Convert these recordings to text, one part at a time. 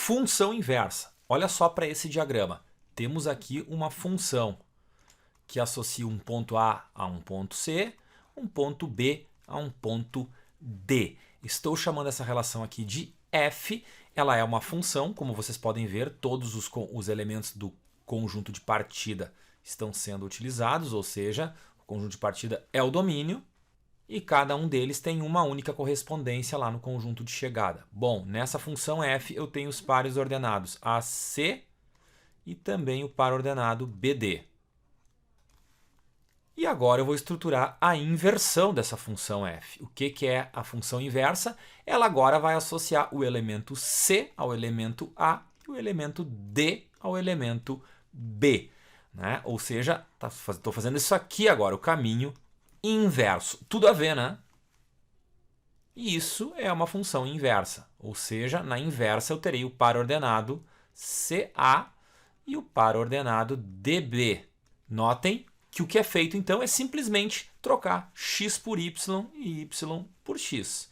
Função inversa. Olha só para esse diagrama. Temos aqui uma função que associa um ponto A a um ponto C, um ponto B a um ponto D. Estou chamando essa relação aqui de f. Ela é uma função, como vocês podem ver, todos os elementos do conjunto de partida estão sendo utilizados, ou seja, o conjunto de partida é o domínio, e cada um deles tem uma única correspondência lá no conjunto de chegada. Bom, nessa função f eu tenho os pares ordenados AC e também o par ordenado BD. E agora eu vou estruturar a inversão dessa função f. O que é a função inversa? Ela agora vai associar o elemento C ao elemento A e o elemento D ao elemento B. Né? Ou seja, estou fazendo isso aqui agora, o caminho inverso. Tudo a ver, né? E isso é uma função inversa. Ou seja, na inversa eu terei o par ordenado CA e o par ordenado DB. Notem que o que é feito então é simplesmente trocar x por y e y por x.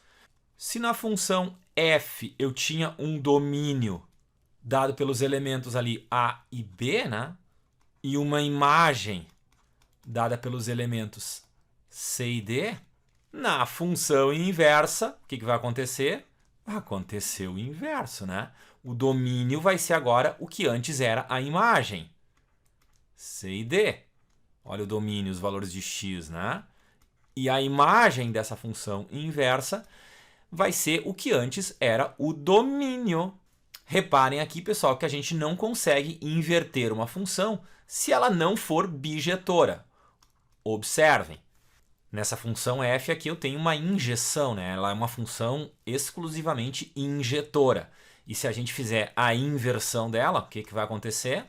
Se na função f eu tinha um domínio dado pelos elementos ali A e B, né? E uma imagem dada pelos elementos C e D, na função inversa, o que vai acontecer? Vai acontecer o inverso, né? O domínio vai ser agora o que antes era a imagem. C e D. Olha o domínio, os valores de x, né? E a imagem dessa função inversa vai ser o que antes era o domínio. Reparem aqui, pessoal, que a gente não consegue inverter uma função se ela não for bijetora. Observem. Nessa função f aqui eu tenho uma injeção, né? Ela é uma função exclusivamente injetora. E se a gente fizer a inversão dela, o que vai acontecer?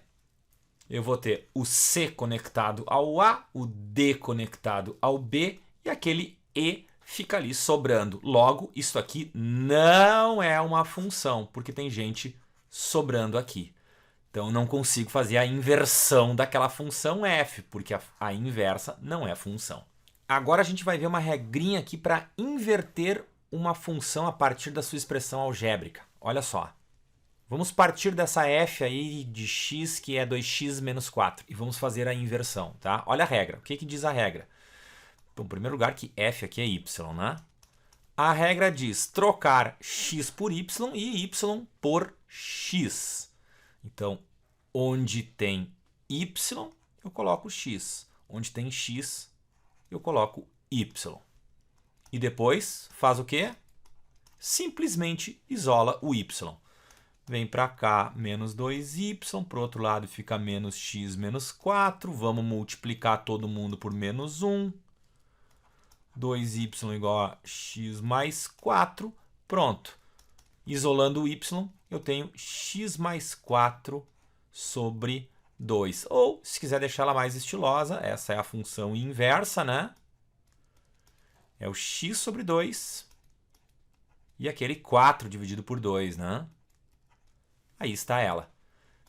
Eu vou ter o C conectado ao A, o D conectado ao B e aquele E fica ali sobrando. Logo, isso aqui não é uma função, porque tem gente sobrando aqui. Então, não consigo fazer a inversão daquela função f, porque a inversa não é função. Agora a gente vai ver uma regrinha aqui para inverter uma função a partir da sua expressão algébrica. Olha só. Vamos partir dessa f aí de x, que é 2x menos 4, e vamos fazer a inversão, tá? Olha a regra. O que diz a regra? Então, em primeiro lugar, que f aqui é y, né? A regra diz trocar x por y e y por x. Então, onde tem y, eu coloco x. Onde tem x, eu coloco y. E depois, faz o quê? Simplesmente isola o y. Vem para cá, menos 2y, para o outro lado fica menos x menos 4. Vamos multiplicar todo mundo por menos 1. 2y igual a x mais 4. Pronto. Isolando o y, eu tenho x mais 4 sobre 2. Ou, se quiser deixar ela mais estilosa, essa é a função inversa, né? É o x sobre 2 e aquele 4 dividido por 2, né? Aí está ela.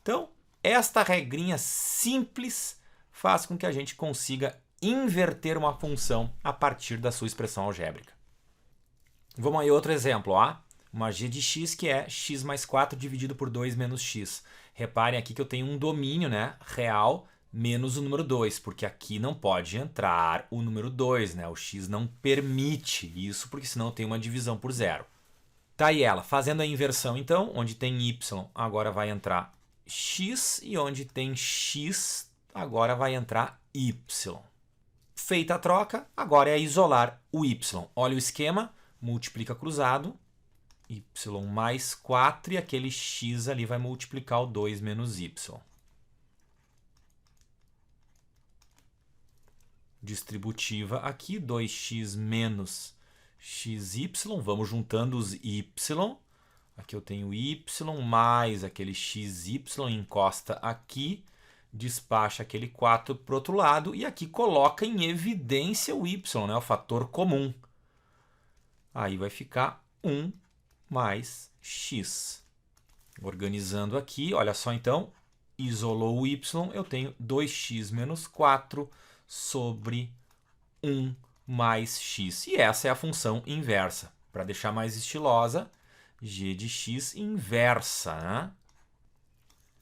Então, esta regrinha simples faz com que a gente consiga inverter uma função a partir da sua expressão algébrica. Vamos aí outro exemplo, ó. Uma g de x que é x mais 4 dividido por 2 menos x. Reparem aqui que eu tenho um domínio, né, real menos o número 2, porque aqui não pode entrar o número 2, né? O x não permite isso, porque senão eu tenho uma divisão por zero. Tá aí ela, fazendo a inversão então, onde tem y agora vai entrar x e onde tem x agora vai entrar y. Feita a troca, agora é isolar o y. Olha o esquema, multiplica cruzado, y mais 4 e aquele x ali vai multiplicar o 2 menos y. Distributiva aqui, 2x menos xy, vamos juntando os y. Aqui eu tenho y mais aquele xy, encosta aqui, despacha aquele 4 para o outro lado e aqui coloca em evidência o y, né, o fator comum. Aí vai ficar 1 mais x. Organizando aqui, olha só então, isolou o y, eu tenho 2x menos 4 sobre 1 mais x. E essa é a função inversa. Para deixar mais estilosa, g de x inversa, né?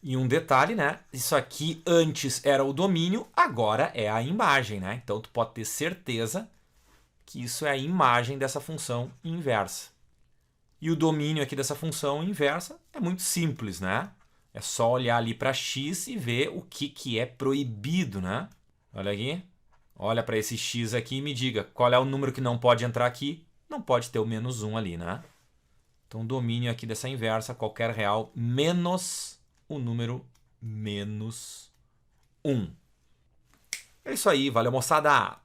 E um detalhe, né? Isso aqui antes era o domínio, agora é a imagem, né? Então, tu pode ter certeza que isso é a imagem dessa função inversa. E o domínio aqui dessa função inversa é muito simples, né? É só olhar ali para x e ver o que é proibido, né? Olha aqui. Olha para esse x aqui e me diga qual é o número que não pode entrar aqui. Não pode ter o menos 1 ali, né? Então, o domínio aqui dessa inversa, qualquer real, menos o número menos 1. É isso aí, valeu, moçada!